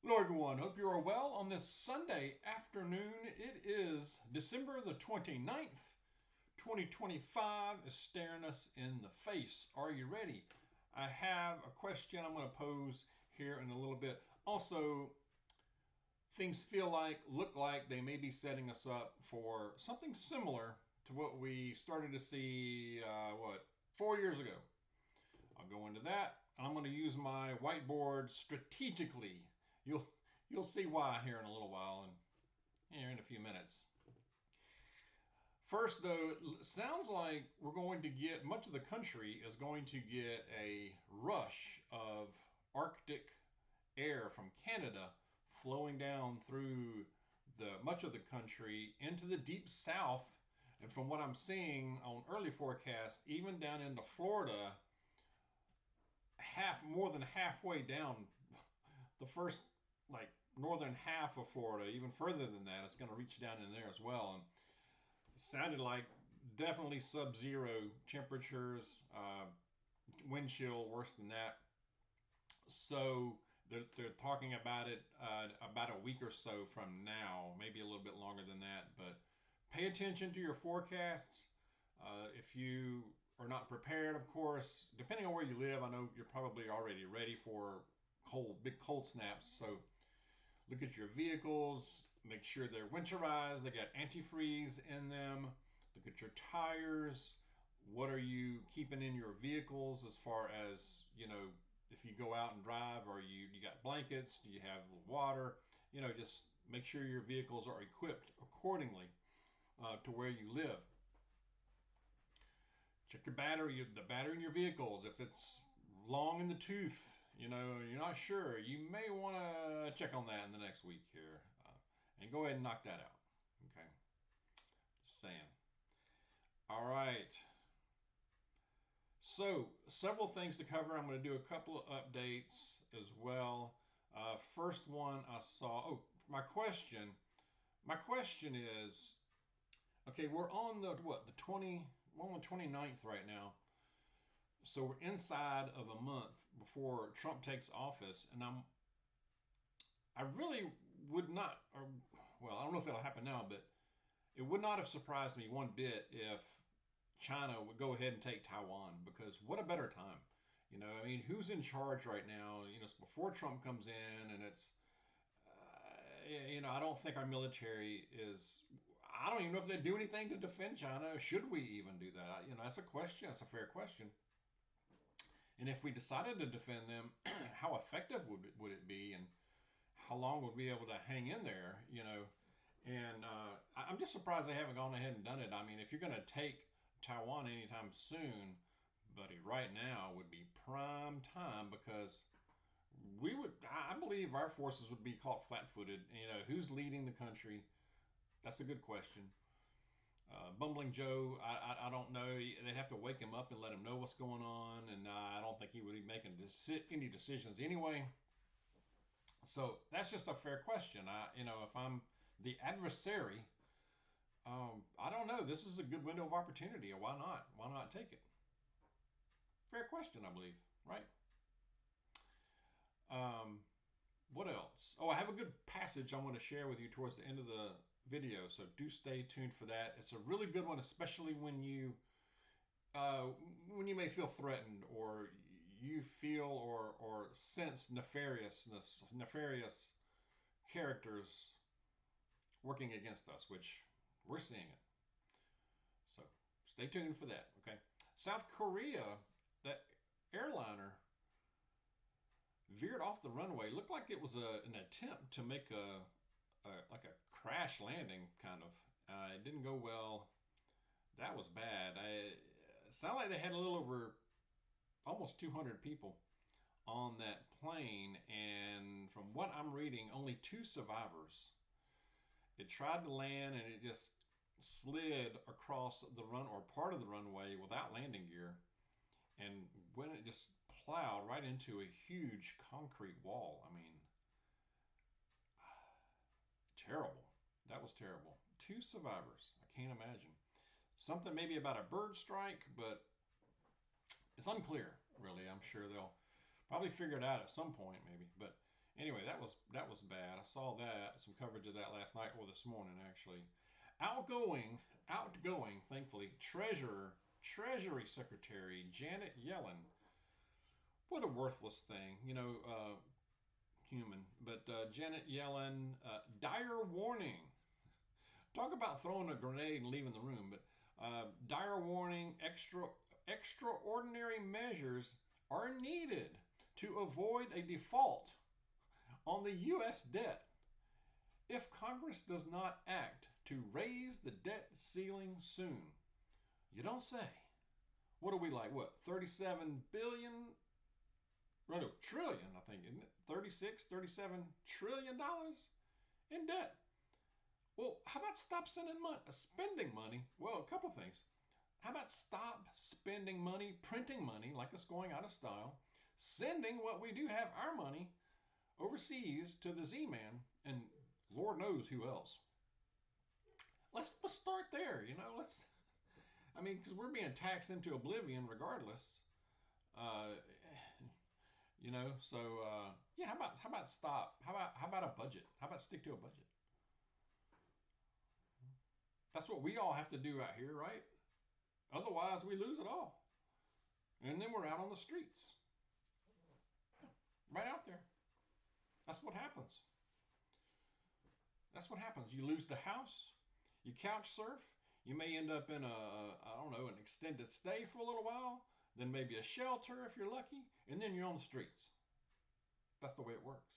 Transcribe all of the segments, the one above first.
Hello, everyone. Hope you are well on this Sunday afternoon. It is December the 29th. 2025 is staring us in the face. Are you ready? I have a question I'm going to pose here in a little bit. Also, things look like they may be setting us up for something similar to what we started to see, 4 years ago. I'll go into that. I'm going to use my whiteboard strategically. You'll see why here in a little while and here in a few minutes. First, though, it sounds like we're going to get much of the country is going to get a rush of Arctic air from Canada flowing down through the much of the country into the deep south. And from what I'm seeing on early forecasts, even down into Florida, more than halfway down the first northern half of Florida, even further than that, it's going to reach down in there as well. And it sounded like definitely sub-zero temperatures, wind chill worse than that. So they're talking about it about a week or so from now, maybe a little bit longer than that. But pay attention to your forecasts. If you are not prepared, of course, depending on where you live, I know you're probably already ready for big cold snaps. So look at your vehicles, make sure they're winterized, they got antifreeze in them. Look at your tires. What are you keeping in your vehicles as far as, if you go out and drive, or you got blankets, do you have water? Just make sure your vehicles are equipped accordingly to where you live. Check the battery in your vehicles. If it's long in the tooth, you're not sure, you may want to check on that in the next week here, and go ahead and knock that out. Okay, just saying. All right, so several things to cover. I'm going to do a couple of updates as well. First one I saw, my question is, okay, we're on the 29th right now. So we're inside of a month before Trump takes office, and I really would not, I don't know if it'll happen now, but it would not have surprised me one bit if China would go ahead and take Taiwan, because what a better time. Who's in charge right now? It's before Trump comes in, and it's, I don't think our military is, I don't even know if they do anything to defend China. Should we even do that? That's a question. That's a fair question. And if we decided to defend them, how effective would it be, and how long would we be able to hang in there? And I'm just surprised they haven't gone ahead and done it. If you're going to take Taiwan anytime soon, buddy, right now would be prime time, because I believe our forces would be caught flat-footed. Who's leading the country? That's a good question. Bumbling Joe, I don't know. They'd have to wake him up and let him know what's going on, and I don't think he would be making any decisions anyway. So that's just a fair question. If I'm the adversary, I don't know. This is a good window of opportunity. Why not? Why not take it? Fair question, I believe. Right? What else? I have a good passage I want to share with you towards the end of the video, so do stay tuned for that. It's a really good one, especially when you may feel threatened, or you feel or sense nefarious characters working against us, which we're seeing it. So stay tuned for that. Okay, South Korea, that airliner veered off the runway. Looked like it was an attempt to make a crash landing, kind of. It didn't go well. That was bad. It sounded like they had a little over almost 200 people on that plane, and from what I'm reading, only 2 survivors. It tried to land, and it just slid across the or part of the runway without landing gear, and when it just plowed right into a huge concrete wall. Terrible. That was terrible. 2 survivors. I can't imagine. Something maybe about a bird strike, but it's unclear, really. I'm sure they'll probably figure it out at some point, maybe. But Anyway, that was bad. I saw that, some coverage of that last night or this morning actually. Outgoing, thankfully, Treasury Secretary Janet Yellen. What a worthless thing, human. But Janet Yellen, dire warning. Talk about throwing a grenade and leaving the room. But dire warning, extraordinary measures are needed to avoid a default on the U.S. debt if Congress does not act to raise the debt ceiling soon. You don't say. What are we like? What? 37 billion? No, trillion, I think, isn't it? 37 trillion dollars in debt. Well, how about stop spending money? Well, a couple things. How about stop spending money, printing money like it's going out of style, sending what we do have, our money, overseas to the Z-Man, and Lord knows who else. Let's start there, because we're being taxed into oblivion regardless. How about stop? How about a budget? How about stick to a budget? That's what we all have to do out here, right? Otherwise, we lose it all. And then we're out on the streets. Right out there. That's what happens. That's what happens. You lose the house. You couch surf. You may end up in an extended stay for a little while. Then maybe a shelter if you're lucky. And then you're on the streets. That's the way it works.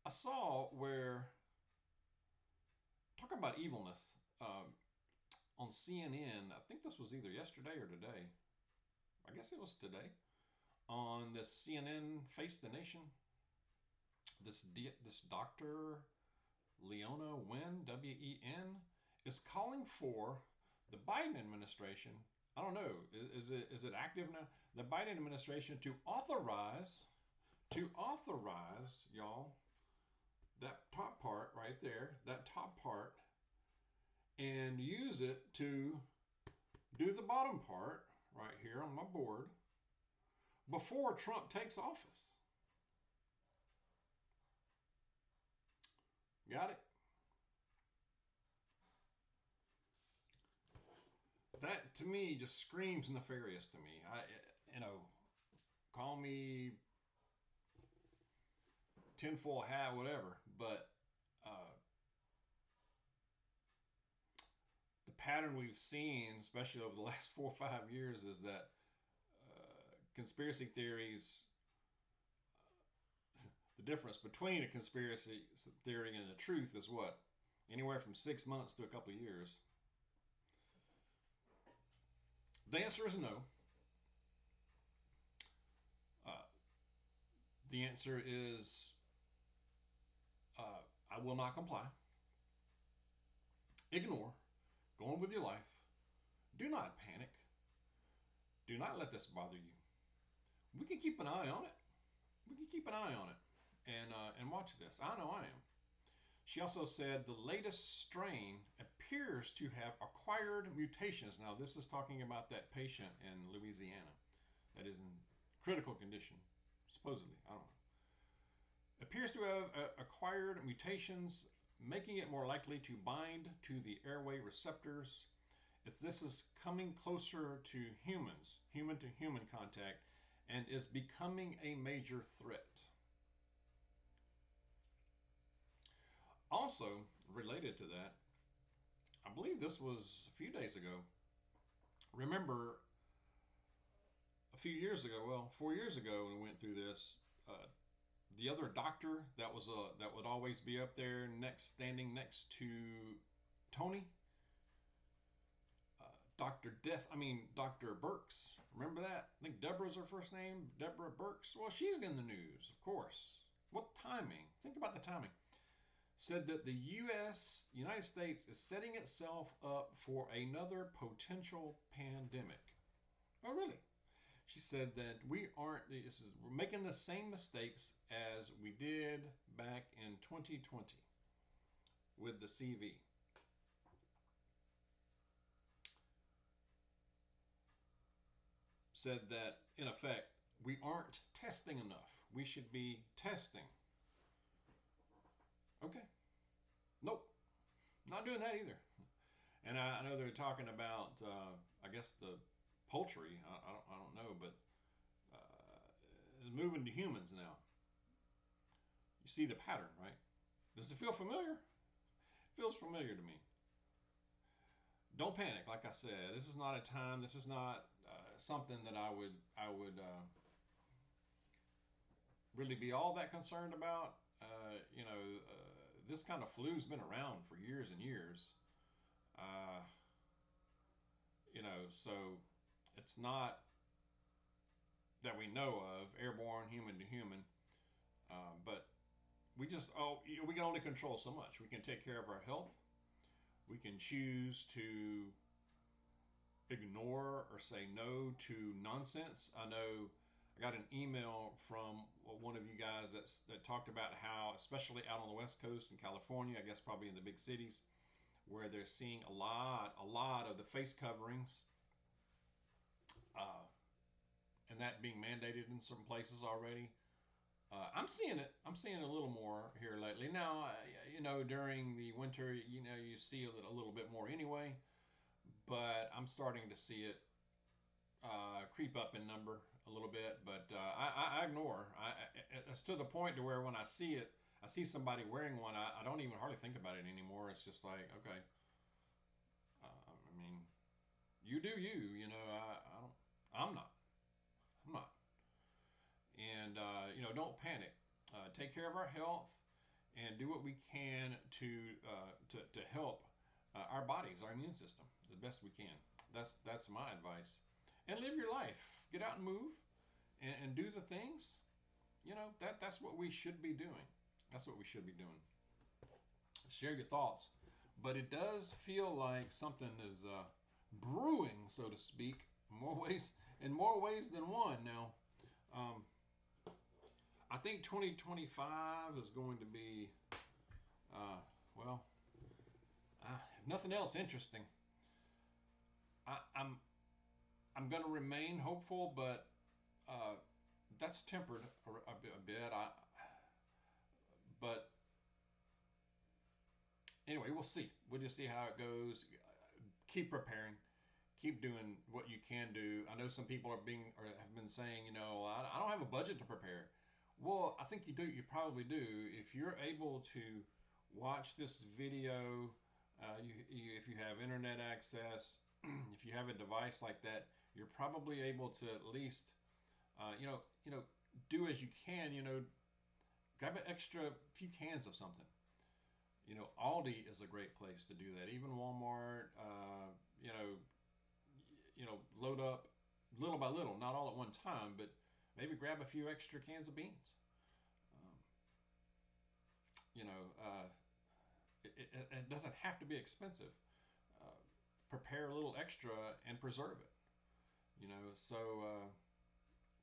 I saw where, talk about evilness, on CNN, I think this was either yesterday or today. I guess it was today. On this CNN Face the Nation, this Dr. Leona Wen, W-E-N, is calling for the Biden administration, I don't know, is it active now? The Biden administration to authorize, y'all, that top part right there, and use it to do the bottom part right here on my board before Trump takes office. Got it? That to me just screams nefarious to me. Call me tinfoil hat, whatever, but the pattern we've seen, especially over the last 4 or 5 years, is that conspiracy theories, the difference between a conspiracy theory and the truth is what? Anywhere from 6 months to a couple of years. The answer is no. The answer is I will not comply. Ignore. Go on with your life. Do not panic. Do not let this bother you. We can keep an eye on it. And watch this. I know I am. She also said the latest strain appears to have acquired mutations. Now, this is talking about that patient in Louisiana that is in critical condition, supposedly. I don't know. Appears to have acquired mutations, making it more likely to bind to the airway receptors. This is coming closer to humans, human-to-human contact, and is becoming a major threat. Also, related to that, I believe this was a few days ago. Remember, a few years ago, 4 years ago, when we went through this, the other doctor that would always be up there standing next to Tony, Dr. Burks. Remember that? I think Deborah's her first name, Deborah Burks. Well, she's in the news, of course. What timing? Think about the timing. Said that the United States is setting itself up for another potential pandemic. Oh, really? She said that we're making the same mistakes as we did back in 2020 with the CV. said that, in effect, we aren't testing enough. We should be testing. Okay. Nope. Not doing that either. And I know they're talking about, I guess, the poultry. I don't know, but moving to humans now. You see the pattern, right? Does it feel familiar? It feels familiar to me. Don't panic. Like I said, this is not a time. This is not something that I would really be all that concerned about. This kind of flu's been around for years and years. So it's not that we know of airborne, human to human, but we can only control so much. We can take care of our health. We can choose to ignore or say no to nonsense. I know I got an email from one of you guys that talked about how, especially out on the West Coast in California, I guess probably in the big cities, where they're seeing a lot of the face coverings, and that being mandated in certain places already. I'm seeing it. I'm seeing a little more here lately. Now, during the winter, you see it a little bit more anyway, but I'm starting to see it creep up in number a little bit. But I ignore. It's to the point to where when I see it, I see somebody wearing one, I don't even hardly think about it anymore. It's just like, okay. I mean, you do you. I'm not. And don't panic. Take care of our health and do what we can to help our bodies, our immune system, the best we can. That's my advice. And live your life. Get out and move, and do the things. That's what we should be doing. That's what we should be doing. Share your thoughts, but it does feel like something is brewing, so to speak, in more ways than one. Now, I think 2025 is going to be, if nothing else, interesting. I'm going to remain hopeful, but that's tempered a bit. But anyway, we'll see. We'll just see how it goes. Keep preparing. Keep doing what you can do. I know some people have been saying, I don't have a budget to prepare. Well, I think you do. You probably do. If you're able to watch this video, if you have internet access, if you have a device like that, you're probably able to at least, do as you can. Grab an extra few cans of something. Aldi is a great place to do that. Even Walmart, load up little by little, not all at one time, but maybe grab a few extra cans of beans. It doesn't have to be expensive. Prepare a little extra and preserve it.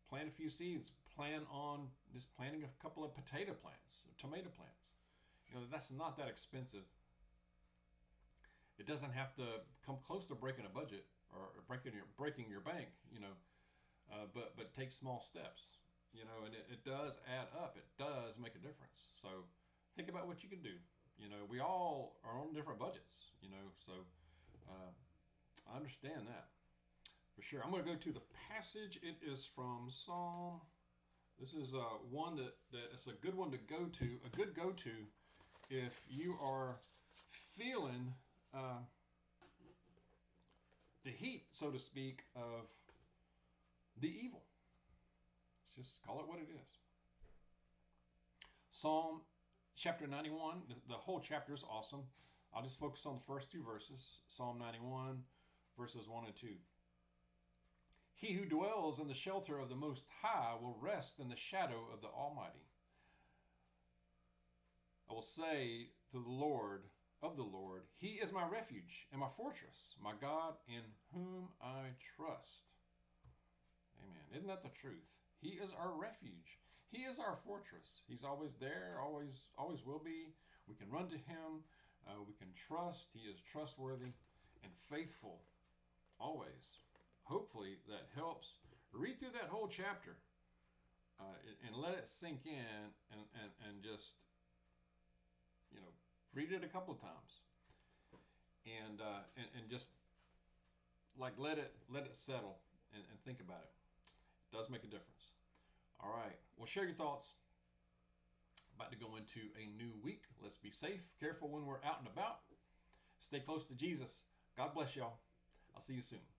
Plant a few seeds. Plan on just planting a couple of potato plants, or tomato plants. That's not that expensive. It doesn't have to come close to breaking a budget or breaking your bank. But take small steps. And it does add up. It does make a difference. So think about what you can do. We all are on different budgets. So I understand that for sure. I'm going to go to the passage. It is from Psalm. This is one that it's a good one to go to. A good go-to if you are feeling the heat, so to speak, of the evil. Just call it what it is. Psalm chapter 91. The whole chapter is awesome. I'll just focus on the first two verses. Psalm 91, verses 1 and 2. He who dwells in the shelter of the Most High will rest in the shadow of the Almighty. I will say to the Lord, He is my refuge and my fortress, my God in whom I trust. Amen. Isn't that the truth? He is our refuge. He is our fortress. He's always there, always will be. We can run to Him. We can trust. He is trustworthy and faithful always. Hopefully that helps Read through that whole chapter and let it sink in, and just, read it a couple of times, and just like let it settle, and think about it. It does make a difference. All right. Well, share your thoughts. About to go into a new week. Let's be safe, careful when we're out and about. Stay close to Jesus. God bless y'all. I'll see you soon.